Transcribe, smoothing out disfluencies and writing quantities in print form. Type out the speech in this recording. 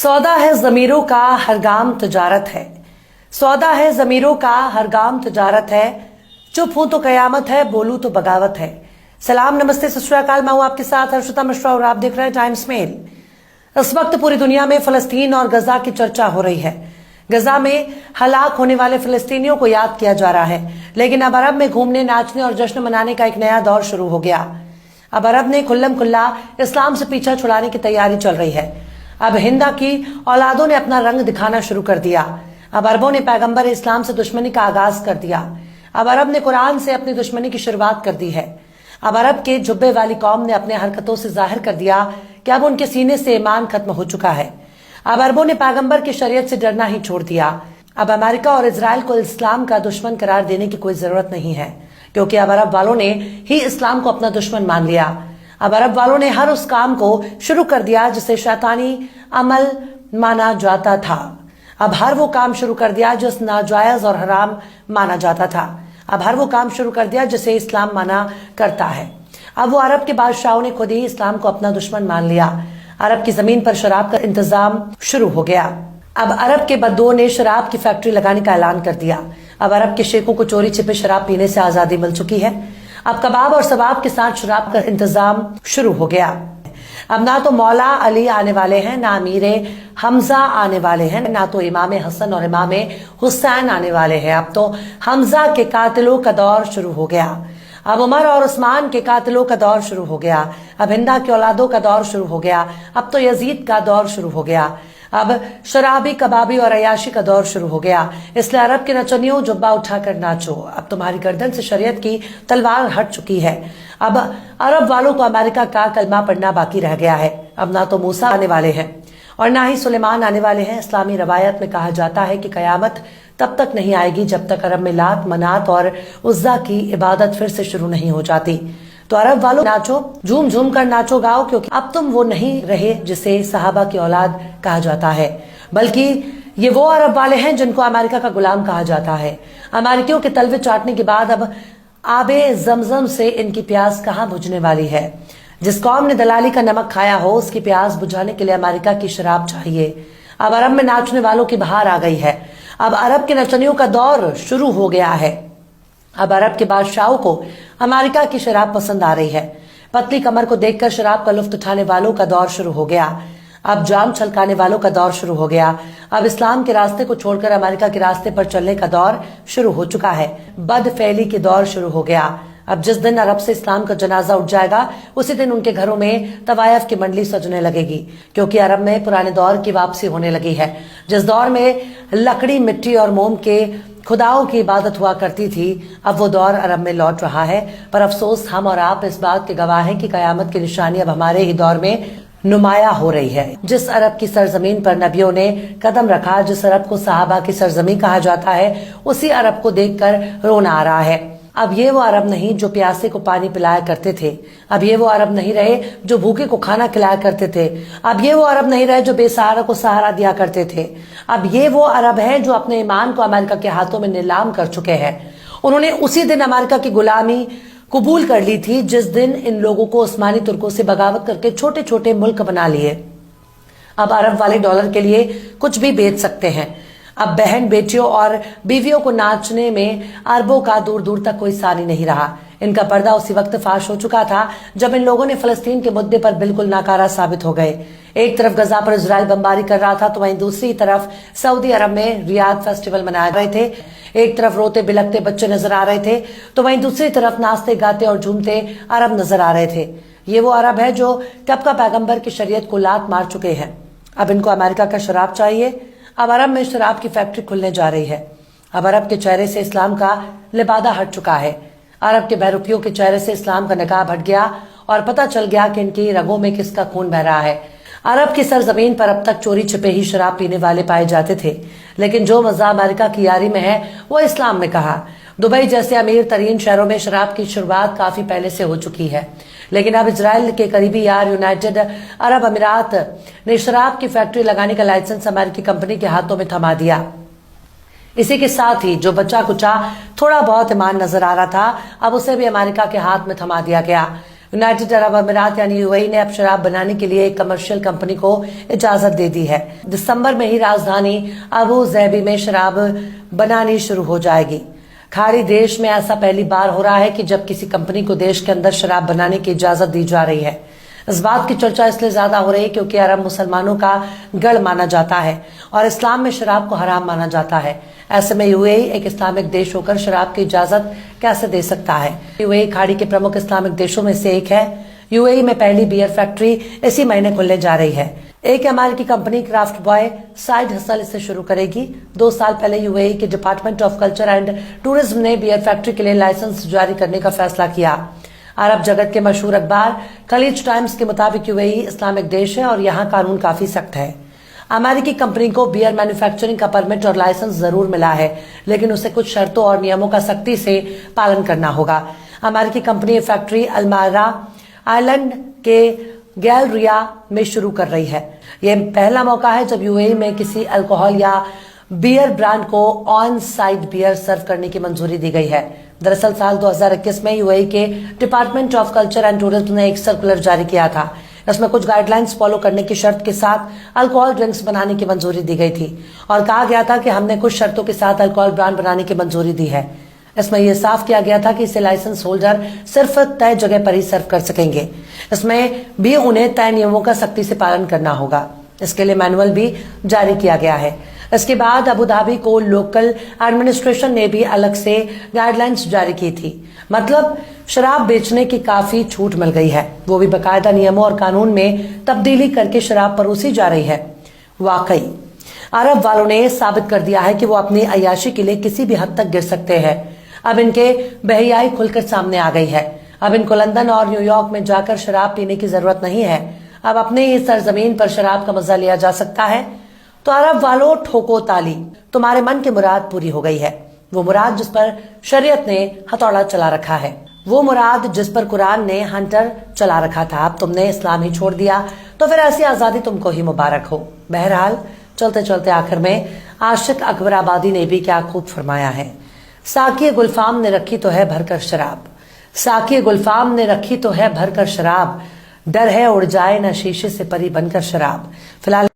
सौदा है ज़मीरों का हर गाम तिजारत है। सौदा है ज़मीरों का हर गाम तिजारत है। चुप हूं तो कयामत है, बोलूं तो बगावत है। सलाम, नमस्ते, सत श्री अकाल। मैं हूं आपके साथ हर्षिता मिश्रा और आप देख रहे हैं टाइम्स मेल। इस वक्त पूरी दुनिया में फलस्तीन और गजा की चर्चा हो रही है। गजा में हलाक होने वाले फिलिस्तीनियों को याद किया जा रहा है, लेकिन अब अरब में घूमने, नाचने और जश्न मनाने का एक नया दौर शुरू हो गया। अब अरब ने खुल्लम खुल्ला इस्लाम से पीछा छुड़ाने की तैयारी चल रही है। अब हिंदा की औलादों ने अपना रंग दिखाना शुरू कर दिया। अब अरबों ने पैगंबर इस्लाम से दुश्मनी का आगाज कर दिया। अब अरब ने कुरान से अपनी दुश्मनी की शुरुआत कर दी है। अब अरब के जुब्बे वाली कौम ने अपने हरकतों से जाहिर कर दिया कि अब उनके सीने से ईमान खत्म हो चुका है। अब अरबों ने पैगंबर की शरीयत से डरना ही छोड़ दिया। अब अमेरिका और इजराइल को इस्लाम का दुश्मन करार देने की कोई जरूरत नहीं है, क्योंकि अब अरब वालों ने ही इस्लाम को अपना दुश्मन मान लिया। अब अरब वालों ने हर उस काम को शुरू कर दिया जिसे शैतानी अमल माना जाता था। अब हर वो काम शुरू कर दिया जो नाजायज और हराम माना जाता था। अब हर वो काम शुरू कर दिया जिसे इस्लाम माना करता है। अब वो अरब के बादशाहों ने खुद ही इस्लाम को अपना दुश्मन मान लिया। अरब की जमीन पर शराब का इंतजाम शुरू हो गया। अब अरब के बद्दुओं ने शराब की फैक्ट्री लगाने का ऐलान कर दिया। अब अरब के शेखों को चोरी छिपे शराब पीने से आजादी मिल चुकी है। अब कबाब और सबाब के साथ शराब का इंतजाम शुरू हो गया। अब ना तो मौला अली आने वाले हैं, ना अमीरे हमजा आने वाले हैं, ना तो इमाम हसन और इमाम हुसैन आने वाले हैं। अब तो हमजा के कातिलों का दौर शुरू हो गया। अब उमर और उस्मान के कातिलों का दौर शुरू हो गया। अब हिंदा की औलादों का दौर शुरू हो गया। अब तो यजीद का दौर शुरू हो गया। अब शराबी, कबाबी और अयाशी का दौर शुरू हो गया। इसलिए अरब के नचनियों, जुब्बा उठाकर नाचो, अब तुम्हारी गर्दन से शरीयत की तलवार हट चुकी है। अब अरब वालों को अमेरिका का कलमा पढ़ना बाकी रह गया है। अब ना तो मूसा आने वाले हैं और ना ही सुलेमान आने वाले हैं। इस्लामी रवायत में कहा जाता है कि कयामत तब तक नहीं आएगी जब तक अरब में लात, मनात और उज्जा की इबादत फिर से शुरू नहीं हो जाती। तो अरब वालों, नाचो, झूम झूम कर नाचो गाओ, क्योंकि अब तुम वो नहीं रहे जिसे सहाबा की औलाद कहा जाता है, बल्कि ये वो अरब वाले हैं जिनको अमेरिका का गुलाम कहा जाता है। अमेरिकियों के तलवे चाटने के बाद अब आबे जमजम से इनकी प्यास कहाँ बुझने वाली है। जिस कौम ने दलाली का नमक खाया हो, उसकी प्यास बुझाने के लिए अमेरिका की शराब चाहिए। अब अरब में नाचने वालों की बहार आ गई है। अब अरब के नचनियों का दौर शुरू हो गया है। अब अरब के बादशाहों को अमेरिका की शराब पसंद आ रही है। पतली कमर को देखकर शराब का लुफ्त उठाने वालों का दौर शुरू हो गया। अब जाम छलकाने वालों का दौर शुरू हो गया। अब इस्लाम के रास्ते को छोड़कर अमेरिका के रास्ते पर चलने का दौर शुरू हो चुका है। बदफैली के दौर शुरू हो गया। अब जिस दिन अरब से इस्लाम का जनाजा उठ जाएगा, उसी दिन उनके घरों में तवायफ की मंडली सजने लगेगी, क्योंकि अरब में पुराने दौर की वापसी होने लगी है। जिस दौर में लकड़ी, मिट्टी और मोम के खुदाओं की इबादत हुआ करती थी, अब वो दौर अरब में लौट रहा है। पर अफसोस, हम और आप इस बात के गवाह हैं कि कयामत की निशानी अब हमारे ही दौर में नुमाया हो रही है। जिस अरब की सरजमीन पर नबियों ने कदम रखा, जिस अरब को सहाबा की सरजमी कहा जाता है, उसी अरब को देखकर रोना आ रहा है। अब ये वो अरब नहीं जो प्यासे को पानी पिलाया करते थे। अब ये वो अरब नहीं रहे जो भूखे को खाना खिलाया करते थे। अब ये वो अरब नहीं रहे जो बेसहारा को सहारा दिया करते थे। अब ये वो अरब हैं जो अपने ईमान को अमेरिका के हाथों में नीलाम कर चुके हैं। उन्होंने उसी दिन अमेरिका की गुलामी कबूल कर ली थी जिस दिन इन लोगों को उस्मानी तुर्कों से बगावत करके छोटे छोटे मुल्क बना लिए। अब अरब वाले डॉलर के लिए कुछ भी बेच सकते हैं। अब बहन, बेटियों और बीवियों को नाचने में अरबों का दूर दूर तक कोई सानी नहीं रहा। इनका पर्दा उसी वक्त फाश हो चुका था जब इन लोगों ने फलस्तीन के मुद्दे पर बिल्कुल नाकारा साबित हो गए। एक तरफ गजा पर इजराइल बमबारी कर रहा था, तो वहीं दूसरी तरफ सऊदी अरब में रियाद फेस्टिवल मनाए रहे थे। एक तरफ रोते बिलखते बच्चे नजर आ रहे थे, तो वहीं दूसरी तरफ नाचते गाते और झूमते अरब नजर आ रहे थे। ये वो अरब है जो कब का पैगंबर की शरीयत को लात मार चुके हैं। अब इनको अमेरिका का शराब चाहिए। अब अरब में शराब की फैक्ट्री खुलने जा रही है। अब अरब के चेहरे से इस्लाम का लिबादा हट चुका है। अरब के बहरूपियों के चेहरे से इस्लाम का नकाब हट गया और पता चल गया कि इनकी रगों में किसका खून बह रहा है। अरब की सरजमीन पर अब तक चोरी छिपे ही शराब पीने वाले पाए जाते थे, लेकिन जो मजा अमेरिका की यारी में है वो इस्लाम में कहा। दुबई जैसे अमीर तरीन शहरों में शराब की शुरुआत काफी पहले से हो चुकी है, लेकिन अब इजराइल के करीबी यार यूनाइटेड अरब अमीरात ने शराब की फैक्ट्री लगाने का लाइसेंस अमेरिकी कंपनी के हाथों में थमा दिया। इसी के साथ ही जो बच्चा कुचा थोड़ा बहुत ईमान नजर आ रहा था, अब उसे भी अमेरिका के हाथ में थमा दिया गया। यूनाइटेड अरब अमीरात यानी यूएई ने अब शराब बनाने के लिए एक कमर्शियल कंपनी को इजाजत दे दी है। दिसंबर में ही राजधानी अबू ज़ैबी में शराब बनानी शुरू हो जाएगी। खाड़ी देश में ऐसा पहली बार हो रहा है कि जब किसी कंपनी को देश के अंदर शराब बनाने की इजाजत दी जा रही है। इस बात की चर्चा इसलिए ज्यादा हो रही है क्योंकि अरब मुसलमानों का गढ़ माना जाता है और इस्लाम में शराब को हराम माना जाता है। ऐसे में यूएई एक इस्लामिक देश होकर शराब की इजाजत कैसे दे सकता है? यूएई खाड़ी के प्रमुख इस्लामिक देशों में से एक है। यूएई में पहली बियर फैक्ट्री इसी महीने खुलने जा रही है। एक अमेरिकी company craft boy side hustle इसे शुरू करेगी। 2 साल पहले यूएई के department of culture and tourism ने बियर फैक्ट्री के लिए लाइसेंस जारी करने का फैसला किया। अरब जगत के मशहूर अखबार खलीज टाइम्स के मुताबिक यूएई इस्लामिक देश है और यहाँ कानून काफी सख्त है। अमेरिकी कंपनी को बियर मैन्युफैक्चरिंग का परमिट और लाइसेंस जरूर मिला है, लेकिन उसे कुछ शर्तों और नियमों का सख्ती से पालन करना होगा। अमेरिकी कंपनी फैक्ट्री अल्मारा आइलैंड के गैलरिया में शुरू कर रही है। यह पहला मौका है जब यूएई में किसी अल्कोहल या बियर ब्रांड को ऑन साइट बियर सर्व करने की मंजूरी दी गई है। दरअसल साल 2021 में यूएई के department of culture and tourism ने एक सर्कुलर जारी किया था। इसमें कुछ गाइडलाइंस फॉलो करने की शर्त के साथ अल्कोहल ड्रिंक्स बनाने की मंजूरी दी गई थी और कहा गया था कि हमने कुछ शर्तों के साथ अल्कोहल ब्रांड बनाने की मंजूरी दी है। इसमें यह साफ किया गया था कि इसे लाइसेंस होल्डर सिर्फ तय जगह पर ही सर्व कर सकेंगे। इसमें भी उन्हें तय नियमों का सख्ती से पालन करना होगा। इसके लिए मैनुअल भी जारी किया गया है। इसके बाद अबू धाबी को लोकल एडमिनिस्ट्रेशन ने भी अलग से गाइडलाइंस जारी की थी। मतलब शराब बेचने की काफी छूट मिल गई है, वो भी बाकायदा नियमों और कानून में तब्दीली करके शराब परोसी जा रही है। वाकई अरब वालों ने साबित कर दिया है कि वो अपनी अय्याशी के लिए किसी भी हद तक गिर सकते हैं। अब इनके बेहयाई खुलकर सामने आ गई है। अब इनको लंदन और न्यूयॉर्क में जाकर शराब पीने की जरूरत नहीं है। अब अपने ही सरजमीन पर शराब का मजा लिया जा सकता है। तो अरब वालों, ठोको ताली, तुम्हारे मन की मुराद पूरी हो गई है। वो मुराद जिस पर शरीयत ने हथौड़ा चला रखा है, वो मुराद जिस पर कुरान ने हंटर चला रखा था। अब तुमने इस्लाम ही छोड़ दिया, तो फिर ऐसी आजादी तुमको ही मुबारक हो। बहरहाल चलते चलते आखिर में आशिक अकबर आबादी ने भी क्या खूब फरमाया है। साकी गुलफाम ने रखी तो है भरकर शराब, साकी गुलफाम ने रखी तो है भरकर शराब, डर है उड़ जाए न शीशे से परी बनकर शराब। फिलहाल